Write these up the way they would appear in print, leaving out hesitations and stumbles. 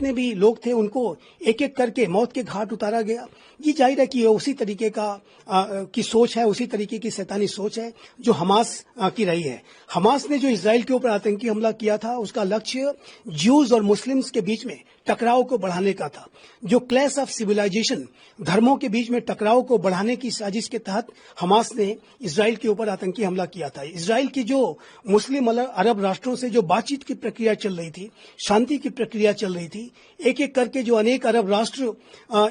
जितने भी लोग थे उनको एक एक करके मौत के घाट उतारा गया। ये जाहिर है कि ये उसी तरीके की सोच है, उसी तरीके की शैतानी सोच है जो हमास की रही है। हमास ने जो इजराइल के ऊपर आतंकी हमला किया था उसका लक्ष्य ज्यूज और मुस्लिम्स के बीच में टकराव को बढ़ाने का था। जो क्लैश ऑफ सिविलाइजेशन, धर्मों के बीच में टकराव को बढ़ाने की साजिश के तहत हमास ने इजराइल के ऊपर आतंकी हमला किया था। इजराइल की जो मुस्लिम अरब राष्ट्रों से जो बातचीत की प्रक्रिया चल रही थी, शांति की प्रक्रिया चल रही थी, एक एक करके जो अनेक अरब राष्ट्र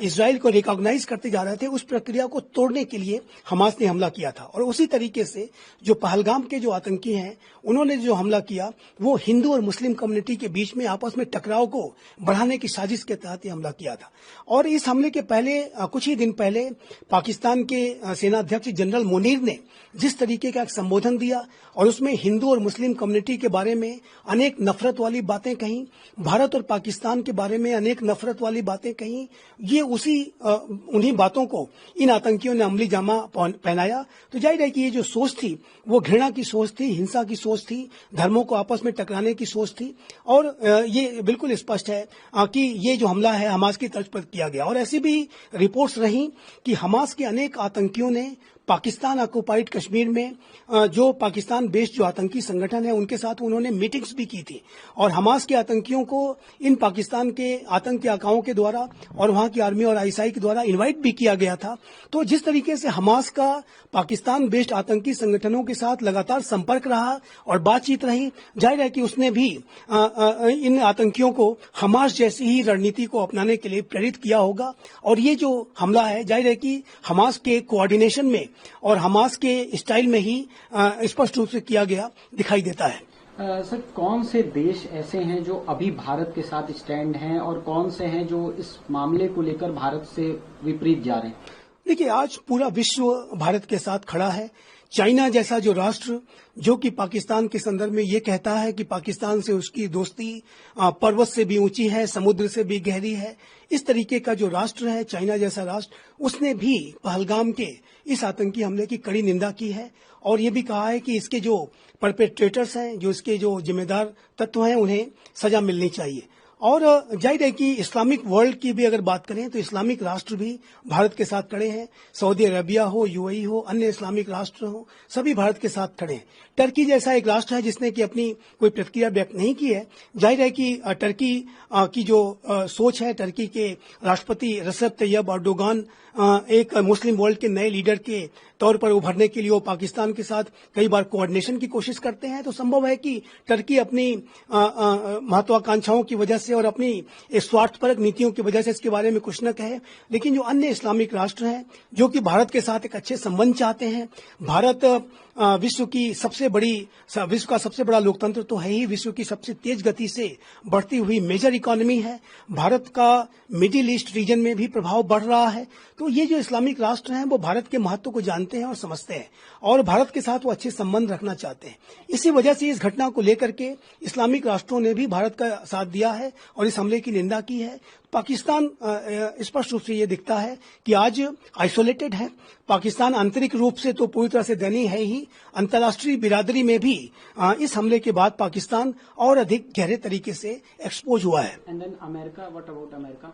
इजराइल को रिकॉग्नाइज करते जा रहे थे, उस प्रक्रिया को तोड़ने के लिए हमास ने हमला किया था। और उसी तरीके से जो पहलगाम के जो आतंकी हैं, उन्होंने जो हमला किया वो हिंदू और मुस्लिम कम्युनिटी के बीच में आपस में टकराव को बढ़ाने की साजिश के तहत ये हमला किया था। और इस हमले के पहले कुछ ही दिन पहले पाकिस्तान के सेना अध्यक्ष जनरल मुनीर ने जिस तरीके का एक संबोधन दिया और उसमें हिंदू और मुस्लिम कम्युनिटी के बारे में अनेक नफरत वाली बातें कहीं, भारत और पाकिस्तान के बारे में अनेक नफरत वाली बातें कहीं, ये उन्हीं बातों को इन आतंकियों ने अमली जामा पहनाया। तो जाहिर है कि ये जो सोच थी वो घृणा की सोच थी, हिंसा की सोच थी, धर्मों को आपस में टकराने की सोच थी। और ये बिल्कुल स्पष्ट है कि ये जो हमला है हमास की तर्ज पर किया गया। और ऐसी भी रिपोर्ट्स रही कि हमास के अनेक आतंकियों ने पाकिस्तान ऑक्युपाइड कश्मीर में जो पाकिस्तान बेस्ड जो आतंकी संगठन है उनके साथ उन्होंने मीटिंग्स भी की थी। और हमास के आतंकियों को इन पाकिस्तान के आतंकी आकाओं के द्वारा और वहां की आर्मी और आईएसआई के द्वारा इनवाइट भी किया गया था। तो जिस तरीके से हमास का पाकिस्तान बेस्ड आतंकी संगठनों के साथ लगातार संपर्क रहा और बातचीत रही, जाहिर है कि उसने भी इन आतंकियों को हमास जैसी ही रणनीति को अपनाने के लिए प्रेरित किया होगा। और ये जो हमला है जाहिर है कि हमास के कोऑर्डिनेशन में और हमास के स्टाइल में ही स्पष्ट रूप से किया गया दिखाई देता है। सर, कौन से देश ऐसे हैं जो अभी भारत के साथ स्टैंड हैं और कौन से हैं जो इस मामले को लेकर भारत से विपरीत जा रहे हैं? देखिए, आज पूरा विश्व भारत के साथ खड़ा है। चाइना जैसा जो राष्ट्र जो कि पाकिस्तान के संदर्भ में ये कहता है कि पाकिस्तान से उसकी दोस्ती पर्वत से भी ऊंची है, समुद्र से भी गहरी है, इस तरीके का जो राष्ट्र है, चाइना जैसा राष्ट्र, उसने भी पहलगाम के इस आतंकी हमले की कड़ी निंदा की है और ये भी कहा है कि इसके जो परपेट्रेटर्स हैं, जो इसके जो जिम्मेदार तत्व हैं, उन्हें सजा मिलनी चाहिए। और जाहिर है कि इस्लामिक वर्ल्ड की भी अगर बात करें तो इस्लामिक राष्ट्र भी भारत के साथ खड़े हैं। सऊदी अरबिया हो, यूएई हो, अन्य इस्लामिक राष्ट्र हो, सभी भारत के साथ खड़े हैं। टर्की जैसा एक राष्ट्र है जिसने कि अपनी कोई प्रतिक्रिया व्यक्त नहीं की है। जाहिर है कि टर्की की जो सोच है, टर्की के राष्ट्रपति रेसेप तैयब एर्दोगान एक मुस्लिम वर्ल्ड के नए लीडर के तौर पर उभरने के लिए वो पाकिस्तान के साथ कई बार कोऑर्डिनेशन की कोशिश करते हैं। तो संभव है कि टर्की अपनी महत्वाकांक्षाओं की वजह से और अपनी स्वार्थपरक नीतियों की वजह से इसके बारे में कुछ न कहे, लेकिन जो अन्य इस्लामिक राष्ट्र हैं जो कि भारत के साथ एक अच्छे संबंध चाहते हैं, भारत विश्व का सबसे बड़ा लोकतंत्र तो है ही, विश्व की सबसे तेज गति से बढ़ती हुई मेजर इकोनॉमी है, भारत का मिडिल ईस्ट रीजन में भी प्रभाव बढ़ रहा है। तो ये जो इस्लामिक राष्ट्र हैं वो भारत के महत्व को जानते हैं और समझते हैं और भारत के साथ वो अच्छे संबंध रखना चाहते हैं। इसी वजह से इस घटना को लेकर के इस्लामिक राष्ट्रों ने भी भारत का साथ दिया है और इस हमले की निंदा की है। पाकिस्तान स्पष्ट रूप से ये दिखता है कि आज आइसोलेटेड है। पाकिस्तान आंतरिक रूप से तो पूरी तरह से दयनीय है ही, अंतर्राष्ट्रीय बिरादरी में भी इस हमले के बाद पाकिस्तान और अधिक गहरे तरीके से एक्सपोज हुआ है। And then America, what about America?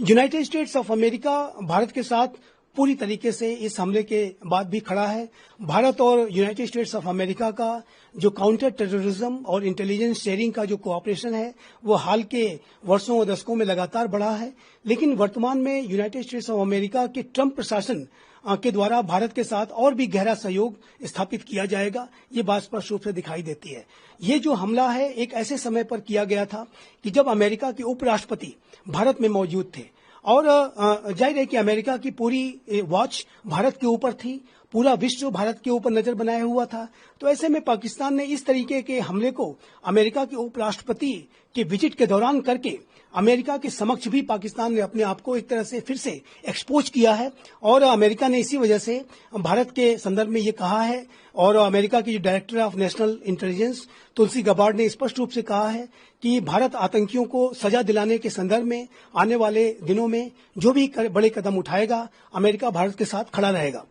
United States of America Bharat के साथ पूरी तरीके से इस हमले के बाद भी खड़ा है। भारत और यूनाइटेड स्टेट्स ऑफ अमेरिका का जो काउंटर टेररिज्म और इंटेलिजेंस शेयरिंग का जो कोऑपरेशन है वो हाल के वर्षों और दशकों में लगातार बढ़ा है। लेकिन वर्तमान में यूनाइटेड स्टेट्स ऑफ अमेरिका के ट्रंप प्रशासन के द्वारा भारत के साथ और भी गहरा सहयोग स्थापित किया जाएगा, ये बात स्पष्ट रूप से दिखाई देती है। ये जो हमला है एक ऐसे समय पर किया गया था कि जब अमेरिका के उपराष्ट्रपति भारत में मौजूद थे और जाहिर है कि अमेरिका की पूरी वॉच भारत के ऊपर थी, पूरा विश्व भारत के ऊपर नजर बनाए हुआ था। तो ऐसे में पाकिस्तान ने इस तरीके के हमले को अमेरिका के उपराष्ट्रपति के विजिट के दौरान करके अमेरिका के समक्ष भी पाकिस्तान ने अपने आप को एक तरह से फिर से एक्सपोज किया है और अमेरिका ने इसी वजह से भारत के संदर्भ में ये कहा है और अमेरिका की जो director of national intelligence Tulsi Gabbard ने स्पष्ट रूप से कहा है कि भारत आतंकियों को सजा दिलाने के संदर्भ में आने वाले दिनों में जो भी बड़े कदम उठाएगा, अमेरिका भारत के साथ खड़ा रहेगा।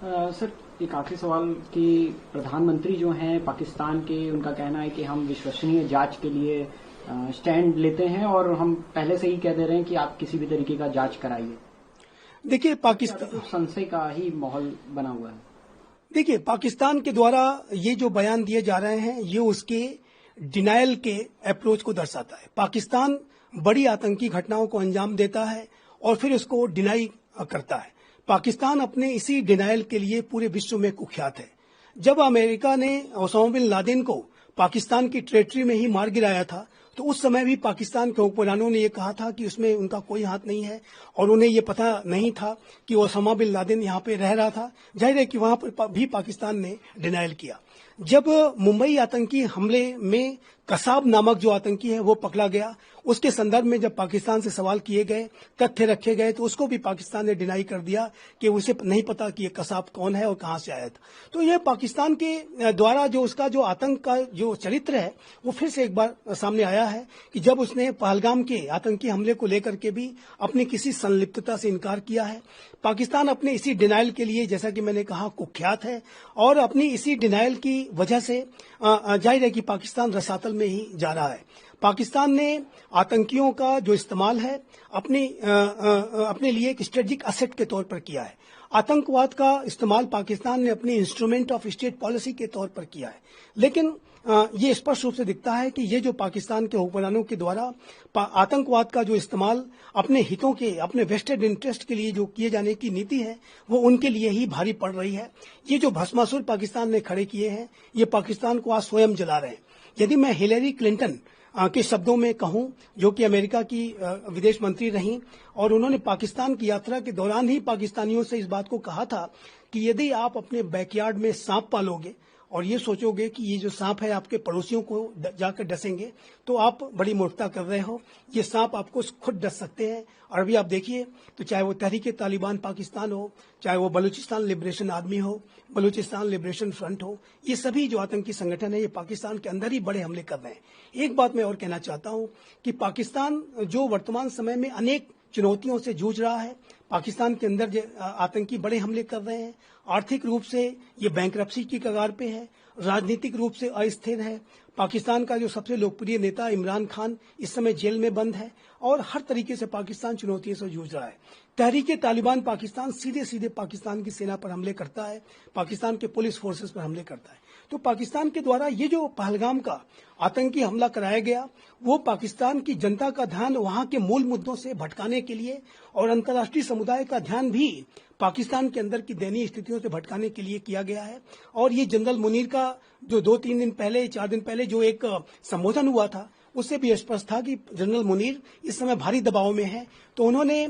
सर, एक आखिरी सवाल कि प्रधानमंत्री जो हैं पाकिस्तान के, उनका कहना है कि हम विश्वसनीय जांच के लिए स्टैंड लेते हैं और हम पहले से ही कह दे रहे हैं कि आप किसी भी तरीके का जांच कराइए। देखिए पाकिस्तान तो संशय का ही माहौल बना हुआ है। देखिए पाकिस्तान के द्वारा ये जो बयान दिए जा रहे हैं ये उसके डिनायल के अप्रोच को दर्शाता है। पाकिस्तान बड़ी आतंकी घटनाओं को अंजाम देता है और फिर उसको डिनाई करता है। पाकिस्तान अपने इसी डिनायल के लिए पूरे विश्व में कुख्यात है। जब अमेरिका ने ओसामा बिन लादेन को पाकिस्तान की टेरिटरी में ही मार गिराया था तो उस समय भी पाकिस्तान के हुक्मरानों ने यह कहा था कि उसमें उनका कोई हाथ नहीं है और उन्हें यह पता नहीं था कि ओसामा बिन लादेन यहां पे रह रहा था। जाहिर है कि वहां पर भी पाकिस्तान ने डिनायल किया। जब मुंबई आतंकी हमले में कसाब नामक जो आतंकी है वो पकड़ा गया, उसके संदर्भ में जब पाकिस्तान से सवाल किए गए, तथ्य रखे गए तो उसको भी पाकिस्तान ने डिनाई कर दिया कि उसे नहीं पता कि ये कसाब कौन है और कहां से आया था। तो ये पाकिस्तान के द्वारा जो उसका जो आतंक का जो चरित्र है वो फिर से एक बार सामने आया है कि जब उसने पहलगाम के आतंकी हमले को लेकर के भी अपनी किसी संलिप्तता से इनकार किया है। पाकिस्तान अपने इसी डिनाइल के लिए जैसा कि मैंने कहा कुख्यात है और अपनी इसी डिनाइल की वजह से जाहिर है कि पाकिस्तान रसातल में ही जा रहा है। पाकिस्तान ने आतंकियों का जो इस्तेमाल है अपने लिए एक स्ट्रेटेजिक असेट के तौर पर किया है। आतंकवाद का इस्तेमाल पाकिस्तान ने अपनी इंस्ट्रूमेंट ऑफ स्टेट पॉलिसी के तौर पर किया है। लेकिन ये स्पष्ट रूप से दिखता है कि ये जो पाकिस्तान के हुक्मरानों के द्वारा आतंकवाद का जो इस्तेमाल अपने हितों के, अपने वेस्टेड इंटरेस्ट के लिए जो किए जाने की नीति है वो उनके लिए ही भारी पड़ रही है। ये जो भस्मासुर पाकिस्तान ने खड़े किए हैं ये पाकिस्तान को आज स्वयं जला रहे हैं। यदि मैं हिलेरी क्लिंटन के शब्दों में कहूं, जो कि अमेरिका की विदेश मंत्री रहीं और उन्होंने पाकिस्तान की यात्रा के दौरान ही पाकिस्तानियों से इस बात को कहा था कि यदि आप अपने बैकयार्ड में सांप पालोगे और ये सोचोगे कि ये जो सांप है आपके पड़ोसियों को जाकर डसेंगे तो आप बड़ी मूर्खता कर रहे हो। ये सांप आपको खुद डस सकते हैं। और अभी आप देखिए तो चाहे वो तहरीके तालिबान पाकिस्तान हो, चाहे वो बलूचिस्तान लिबरेशन आर्मी हो, बलूचिस्तान लिबरेशन फ्रंट हो, ये सभी जो आतंकी संगठन है ये पाकिस्तान के अंदर ही बड़े हमले कर रहे हैं। एक बात मैं और कहना चाहता हूं कि पाकिस्तान जो वर्तमान समय में अनेक चुनौतियों से जूझ रहा है, पाकिस्तान के अंदर आतंकी बड़े हमले कर रहे हैं। आर्थिक रूप से ये बैंकरप्सी की कगार पे है, राजनीतिक रूप से अस्थिर है। पाकिस्तान का जो सबसे लोकप्रिय नेता इमरान खान इस समय जेल में बंद है और हर तरीके से पाकिस्तान चुनौतियों से जूझ रहा है। तहरीके तालिबान पाकिस्तान सीधे सीधे पाकिस्तान की सेना पर हमले करता है, पाकिस्तान के पुलिस फोर्सेस पर हमले करता है। तो पाकिस्तान के द्वारा ये जो पहलगाम का आतंकी हमला कराया गया वो पाकिस्तान की जनता का ध्यान वहां के मूल मुद्दों से भटकाने के लिए और अंतर्राष्ट्रीय समुदाय का ध्यान भी पाकिस्तान के अंदर की दयनीय स्थितियों से भटकाने के लिए किया गया है। और ये जनरल मुनीर का जो 2-3 दिन पहले, 4 दिन पहले जो एक संबोधन हुआ था उससे भी स्पष्ट था कि जनरल मुनीर इस समय भारी दबाव में है। तो उन्होंने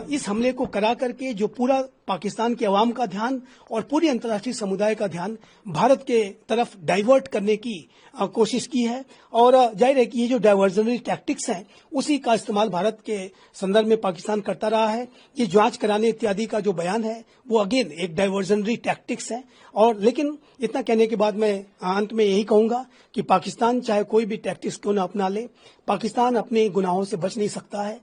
इस हमले को करा करके जो पूरा पाकिस्तान के अवाम का ध्यान और पूरी अंतर्राष्ट्रीय समुदाय का ध्यान भारत के तरफ डाइवर्ट करने की कोशिश की है। और जाहिर है कि ये जो डाइवर्जनरी टैक्टिक्स हैं उसी का इस्तेमाल भारत के संदर्भ में पाकिस्तान करता रहा है। ये जांच कराने इत्यादि का जो बयान है वो अगेन एक डाइवर्जनरी टैक्टिक्स है। और लेकिन इतना कहने के बाद मैं अंत में यही कहूंगा कि पाकिस्तान चाहे कोई भी टैक्टिक्स क्यों न अपना ले, पाकिस्तान अपने गुनाहों से बच नहीं सकता है।